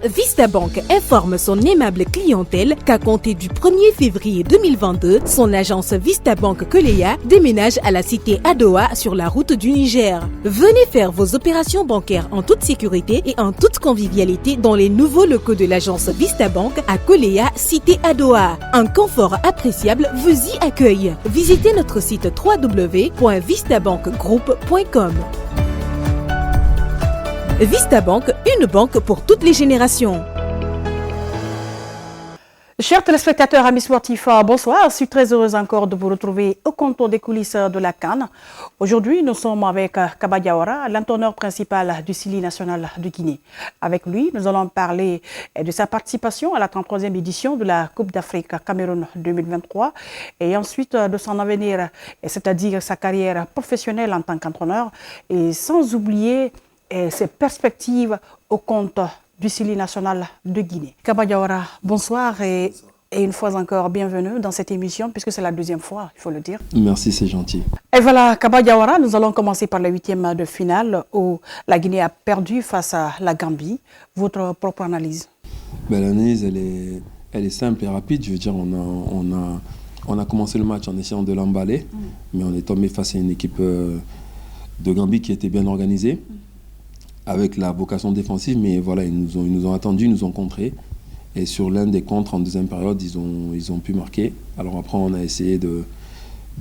Vista Bank informe son aimable clientèle qu'à compter du 1er février 2022, son agence Vista Bank Koleya déménage à la cité Adowa sur la route du Niger. Venez faire vos opérations bancaires en toute sécurité et en toute convivialité dans les nouveaux locaux de l'agence Vista Bank à Koleya, cité Adowa. Un confort appréciable vous y accueille. Visitez notre site www.vistabankgroup.com. Vista Bank, une banque pour toutes les générations. Chers téléspectateurs, amis sportifs, bonsoir. Je suis très heureuse encore de vous retrouver au contour des coulisses de la CAN. Aujourd'hui, nous sommes avec Kaba Diawara, l'entraîneur principal du Sili national de Guinée. Avec lui, nous allons parler de sa participation à la 33e édition de la Coupe d'Afrique Cameroun 2023 et ensuite de son avenir, c'est-à-dire sa carrière professionnelle en tant qu'entraîneur et sans oublier ses perspectives au compte du Sili national de Guinée. Kaba Diawara, bonsoir et une fois encore, bienvenue dans cette émission, puisque c'est la deuxième fois, il faut le dire. Merci, c'est gentil. Et voilà, Kaba Diawara, nous allons commencer par le 8e de finale où la Guinée a perdu face à la Gambie. Votre propre analyse? L'analyse, elle est simple et rapide. Je veux dire, on a commencé le match en essayant de l'emballer, mais on est tombé face à une équipe de Gambie qui était bien organisée, avec la vocation défensive, mais voilà, ils nous ont attendus, ils nous ont contrés. Et sur l'un des contres, en deuxième période, ils ont pu marquer. Alors après, on a essayé de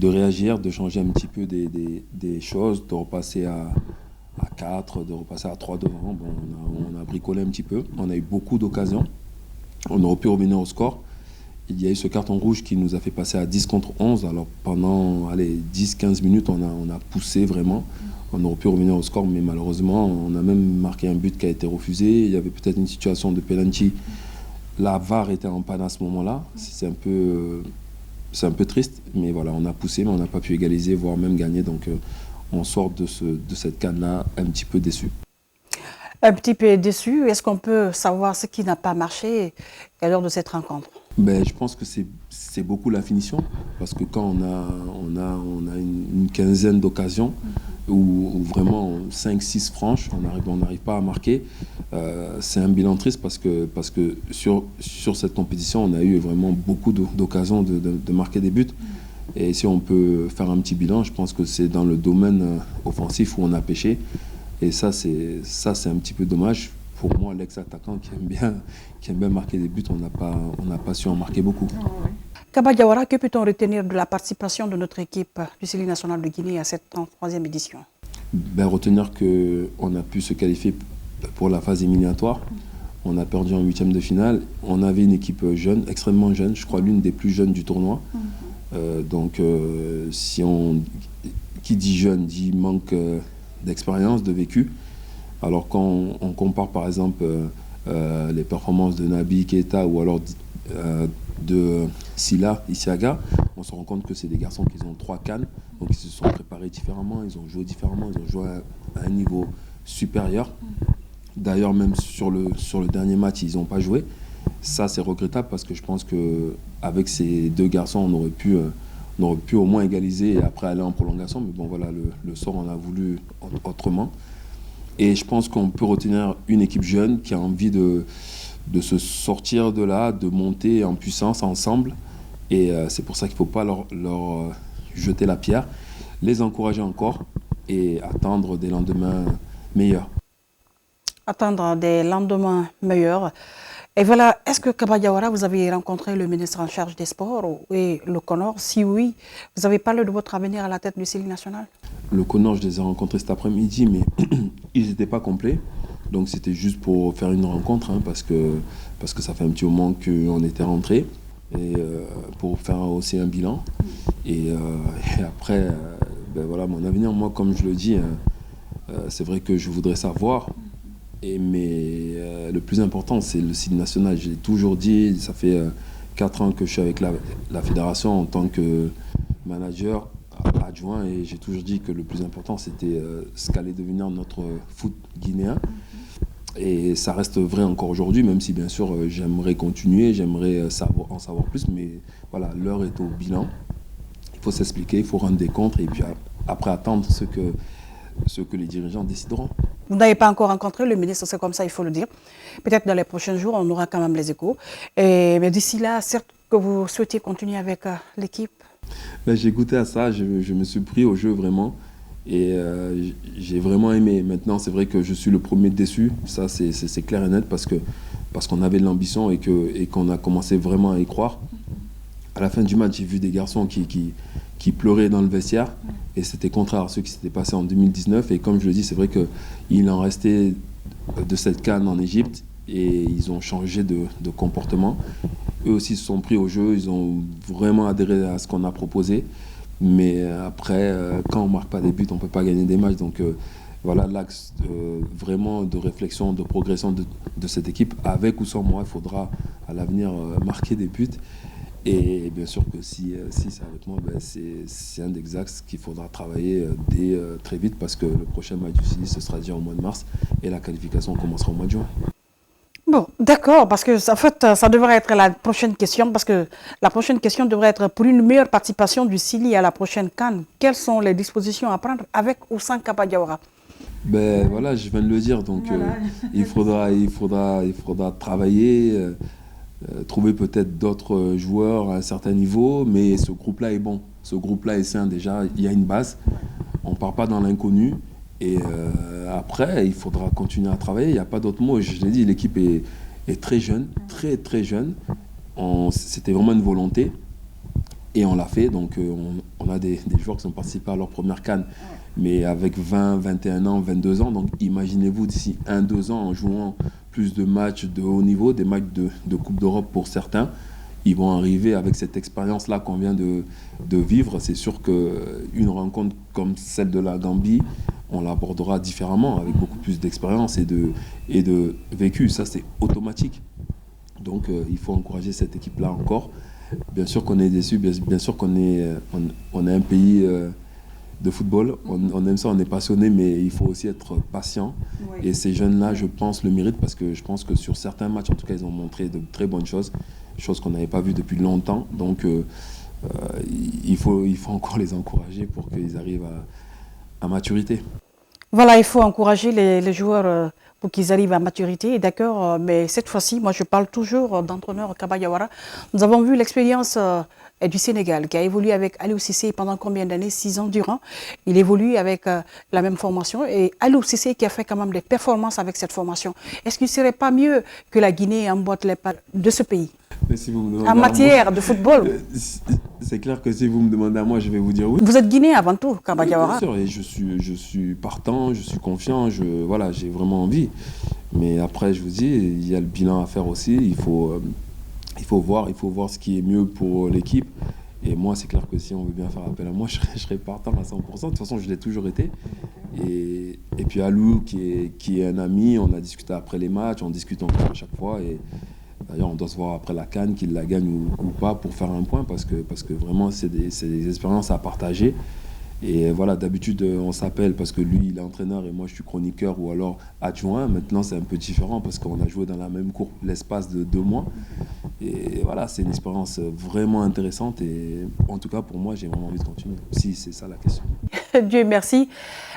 réagir, de changer un petit peu des choses, de repasser à 4, de repasser à 3 devant. Bon, on a bricolé un petit peu, on a eu beaucoup d'occasions. On aurait pu revenir au score. Il y a eu ce carton rouge qui nous a fait passer à 10 contre 11. Alors pendant 10-15 minutes, on a poussé vraiment. On aurait pu revenir au score, mais malheureusement, on a même marqué un but qui a été refusé. Il y avait peut-être une situation de penalty. La VAR était en panne à ce moment-là. C'est un peu triste, mais voilà, on a poussé, mais on n'a pas pu égaliser, voire même gagner. Donc on sort de cette canne-là un petit peu déçu. Un petit peu déçu. Est-ce qu'on peut savoir ce qui n'a pas marché à l'heure de cette rencontre? Je pense que c'est beaucoup la finition, parce que quand on a une quinzaine d'occasions, où vraiment 5-6 franches, on n'arrive pas à marquer, c'est un bilan triste parce que sur cette compétition, on a eu vraiment beaucoup d'occasions de marquer des buts. Et si on peut faire un petit bilan, je pense que c'est dans le domaine offensif où on a pêché. Et ça, c'est un petit peu dommage. Pour moi, l'ex-attaquant qui aime bien marquer des buts, on n'a pas su en marquer beaucoup. Kaba Diawara, que peut-on retenir de la participation de notre équipe du Sili national de Guinée à cette 33e édition? Retenir qu'on a pu se qualifier pour la phase éliminatoire. On a perdu en 8e de finale. On avait une équipe jeune, extrêmement jeune, je crois l'une des plus jeunes du tournoi. Qui dit jeune dit manque d'expérience, de vécu. Alors quand on compare par exemple les performances de Naby Keita ou alors de Sila Isiaga, on se rend compte que c'est des garçons qui ont 3 CAN, donc ils se sont préparés différemment, ils ont joué différemment, ils ont joué à un niveau supérieur. D'ailleurs, même sur le dernier match, ils n'ont pas joué. Ça, c'est regrettable parce que je pense qu'avec ces deux garçons, on aurait pu au moins égaliser et après aller en prolongation. Mais bon, voilà, le sort, on a voulu autrement. Et je pense qu'on peut retenir une équipe jeune qui a envie de se sortir de là, de monter en puissance ensemble. Et c'est pour ça qu'il ne faut pas leur jeter la pierre, les encourager encore et attendre des lendemains meilleurs. Attendre des lendemains meilleurs. Et voilà, est-ce que Kaba Diawara, vous avez rencontré le ministre en charge des sports et le CONOR? Si oui, vous avez parlé de votre avenir à la tête du Sili national? Le CONOR, je les ai rencontrés cet après-midi, mais ils n'étaient pas complets. Donc c'était juste pour faire une rencontre, parce que ça fait un petit moment qu'on était rentrés, et pour faire aussi un bilan. Et après, voilà, mon avenir, moi, comme je le dis, c'est vrai que je voudrais savoir. Mais le plus important, c'est le Sili national. J'ai toujours dit, ça fait 4 ans que je suis avec la fédération en tant que manager adjoint, et j'ai toujours dit que le plus important, c'était ce qu'allait devenir notre foot guinéen. Et ça reste vrai encore aujourd'hui, même si bien sûr j'aimerais continuer, j'aimerais en savoir plus, mais voilà, l'heure est au bilan. Il faut s'expliquer, il faut rendre des comptes, et puis après attendre ce que les dirigeants décideront. Vous n'avez pas encore rencontré le ministre, c'est comme ça, il faut le dire. Peut-être dans les prochains jours, on aura quand même les échos. Mais d'ici là, certes que vous souhaitez continuer avec l'équipe. J'ai goûté à ça, je me suis pris au jeu vraiment. Et j'ai vraiment aimé. Maintenant, c'est vrai que je suis le premier déçu. Ça, c'est clair et net parce qu'on avait de l'ambition et qu'on a commencé vraiment à y croire. À la fin du match, j'ai vu des garçons qui pleuraient dans le vestiaire. Et c'était contraire à ce qui s'était passé en 2019. Et comme je le dis, c'est vrai qu'il en restait de cette CAN en Égypte. Et ils ont changé de comportement. Eux aussi se sont pris au jeu. Ils ont vraiment adhéré à ce qu'on a proposé. Mais après, quand on ne marque pas des buts, on ne peut pas gagner des matchs. Donc voilà l'axe vraiment de réflexion, de progression de cette équipe. Avec ou sans moi, il faudra à l'avenir marquer des buts. Et bien sûr que si c'est avec moi, c'est un des axes qu'il faudra travailler dès très vite parce que le prochain match du Sili, ce sera déjà au mois de mars et la qualification commencera au mois de juin. Bon, d'accord, parce que en fait, ça devrait être la prochaine question, parce que la prochaine question devrait être pour une meilleure participation du Sili à la prochaine CAN. Quelles sont les dispositions à prendre avec ou sans Kaba Diawara? Voilà, je viens de le dire, donc voilà. il faudra travailler, trouver peut-être d'autres joueurs à un certain niveau, mais ce groupe-là est bon, ce groupe-là est sain déjà, il y a une base, on ne part pas dans l'inconnu. Et après, il faudra continuer à travailler. Il n'y a pas d'autre mot. Je l'ai dit, l'équipe est très jeune, très très jeune. C'était vraiment une volonté. Et on l'a fait. Donc on a des joueurs qui sont participés à leur première CAN, mais avec 20, 21 ans, 22 ans. Donc imaginez-vous d'ici 1-2 ans en jouant plus de matchs de haut niveau, des matchs de Coupe d'Europe pour certains. Ils vont arriver avec cette expérience-là qu'on vient de vivre. C'est sûr qu'une rencontre comme celle de la Gambie, on l'abordera différemment, avec beaucoup plus d'expérience et de vécu. Ça, c'est automatique. Donc, il faut encourager cette équipe-là encore. Bien sûr qu'on est déçus, bien sûr qu'on est un pays de football. On aime ça, on est passionné, mais il faut aussi être patient. Oui. Et ces jeunes-là, je pense, le méritent parce que je pense que sur certains matchs, en tout cas, ils ont montré de très bonnes choses qu'on n'avait pas vues depuis longtemps. Donc, il faut encore les encourager pour qu'ils arrivent à maturité. Voilà, il faut encourager les joueurs pour qu'ils arrivent à maturité, d'accord, mais cette fois-ci, moi je parle toujours d'entraîneur Kaba Diawara. Nous avons vu l'expérience du Sénégal qui a évolué avec Aliou Cissé pendant combien d'années? 6 ans durant. Il évolue avec la même formation et Aliou Cissé qui a fait quand même des performances avec cette formation. Est-ce qu'il ne serait pas mieux que la Guinée emboîte les pas de ce pays? Si vous en matière de football? C'est clair que si vous me demandez à moi, je vais vous dire oui. Vous êtes Guinéen avant tout, Kaba Diawara. Bien sûr, et je suis partant, je suis confiant, voilà, j'ai vraiment envie. Mais après, je vous dis, il y a le bilan à faire aussi. Il faut voir ce qui est mieux pour l'équipe. Et moi, c'est clair que si on veut bien faire appel à moi, je serai partant à 100%. De toute façon, je l'ai toujours été. Et puis Alou, qui est un ami, on a discuté après les matchs, on discute encore à chaque fois. Et d'ailleurs, on doit se voir après la CAN, qu'il la gagne ou pas, pour faire un point, parce que vraiment, c'est des expériences à partager. Et voilà, d'habitude, on s'appelle parce que lui, il est entraîneur et moi, je suis chroniqueur ou alors adjoint. Maintenant, c'est un peu différent parce qu'on a joué dans la même cour l'espace de 2 mois. Et voilà, c'est une expérience vraiment intéressante. Et en tout cas, pour moi, j'ai vraiment envie de continuer. Si c'est ça la question. Dieu merci.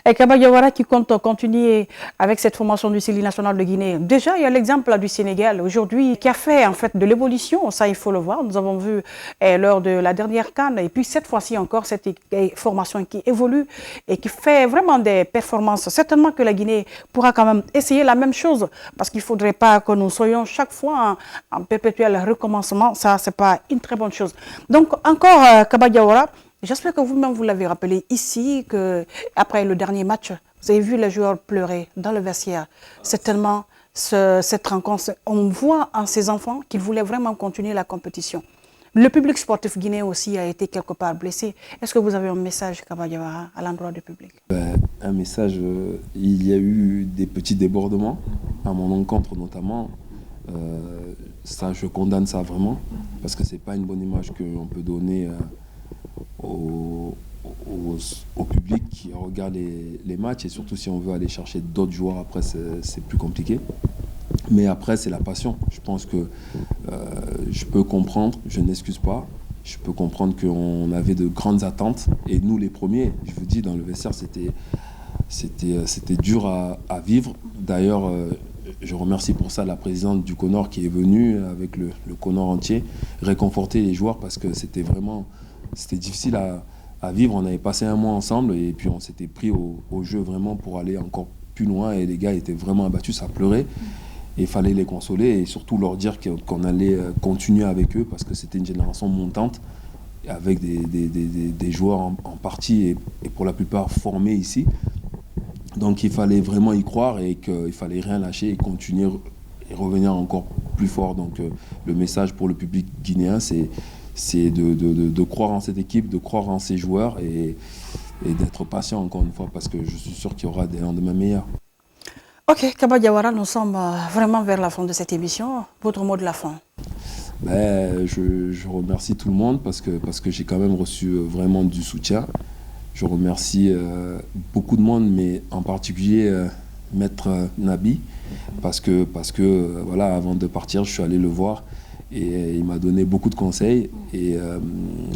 Et Kaba Diawara qui compte continuer avec cette formation du Sili national de Guinée. Déjà, il y a l'exemple du Sénégal aujourd'hui qui a fait en fait de l'évolution. Ça, il faut le voir. Nous avons vu lors de la dernière CAN. Et puis cette fois-ci encore, cette formation qui évolue et qui fait vraiment des performances. Certainement que la Guinée pourra quand même essayer la même chose parce qu'il ne faudrait pas que nous soyons chaque fois en perpétuel recommencement. Ça, ce n'est pas une très bonne chose. Donc, encore Kaba Diawara, j'espère que vous-même vous l'avez rappelé ici, qu'après le dernier match, vous avez vu les joueurs pleurer dans le vestiaire. C'est tellement cette rencontre. On voit en ces enfants qu'ils voulaient vraiment continuer la compétition. Le public sportif guinéen aussi a été quelque part blessé. Est-ce que vous avez un message, Kaba Diawara, à l'endroit du public? Un message, il y a eu des petits débordements, à mon encontre notamment. Ça, je condamne ça vraiment, parce que ce n'est pas une bonne image qu'on peut donner au public qui regarde les matchs, et surtout si on veut aller chercher d'autres joueurs après, c'est plus compliqué. Mais après, c'est la passion. Je pense que je peux comprendre, je n'excuse pas, je peux comprendre qu'on avait de grandes attentes. Et nous, les premiers, je vous dis, dans le vestiaire, c'était c'était dur à vivre. D'ailleurs, je remercie pour ça la présidente du CONOR qui est venue avec le CONOR entier réconforter les joueurs parce que c'était difficile à vivre. On avait passé un mois ensemble et puis on s'était pris au jeu vraiment pour aller encore plus loin et les gars étaient vraiment abattus, ça pleurait. Et il fallait les consoler et surtout leur dire qu'on allait continuer avec eux parce que c'était une génération montante avec des joueurs en partie et pour la plupart formés ici. Donc il fallait vraiment y croire et qu'il fallait rien lâcher et continuer et revenir encore plus fort. Donc le message pour le public guinéen, c'est de croire en cette équipe, de croire en ces joueurs et d'être patient encore une fois parce que je suis sûr qu'il y aura des lendemains meilleurs. Ok, Kaba Diawara, nous sommes vraiment vers la fin de cette émission. Votre mot de la fin? Je remercie tout le monde parce que j'ai quand même reçu vraiment du soutien. Je remercie beaucoup de monde, mais en particulier Maître Nabi, parce que voilà, avant de partir, je suis allé le voir et il m'a donné beaucoup de conseils. Et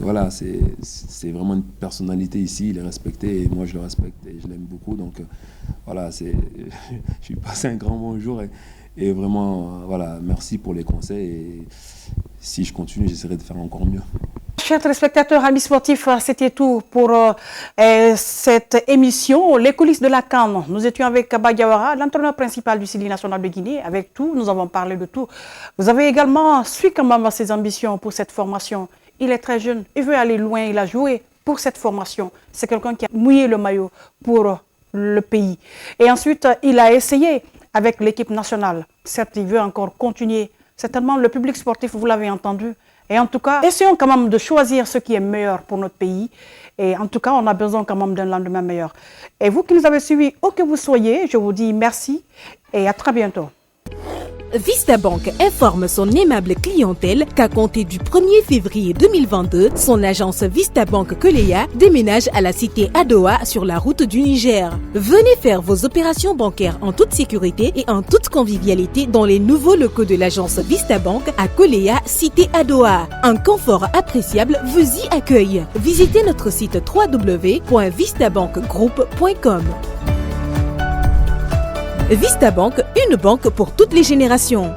voilà, c'est vraiment une personnalité ici, il est respecté et moi je le respecte et je l'aime beaucoup. Donc voilà, je lui passe un grand bonjour et vraiment, voilà, merci pour les conseils. Et si je continue, j'essaierai de faire encore mieux. Chers téléspectateurs, amis sportifs, c'était tout pour cette émission, les coulisses de la CAN. Nous étions avec Kaba Diawara, l'entraîneur principal du Sili national de Guinée. Avec tout, nous avons parlé de tout. Vous avez également su quand même ses ambitions pour cette formation. Il est très jeune, il veut aller loin, il a joué pour cette formation. C'est quelqu'un qui a mouillé le maillot pour le pays. Et ensuite, il a essayé avec l'équipe nationale. Certes, il veut encore continuer. Certainement, le public sportif, vous l'avez entendu. Et en tout cas, essayons quand même de choisir ce qui est meilleur pour notre pays. Et en tout cas, on a besoin quand même d'un lendemain meilleur. Et vous qui nous avez suivis, où que vous soyez, je vous dis merci et à très bientôt. Vista Bank informe son aimable clientèle qu'à compter du 1er février 2022, son agence Vista Bank Koleya déménage à la cité Adoa sur la route du Niger. Venez faire vos opérations bancaires en toute sécurité et en toute convivialité dans les nouveaux locaux de l'agence Vista Bank à Koleya, cité Adoa. Un confort appréciable vous y accueille. Visitez notre site www.vistabankgroup.com. Vista Bank, une banque pour toutes les générations.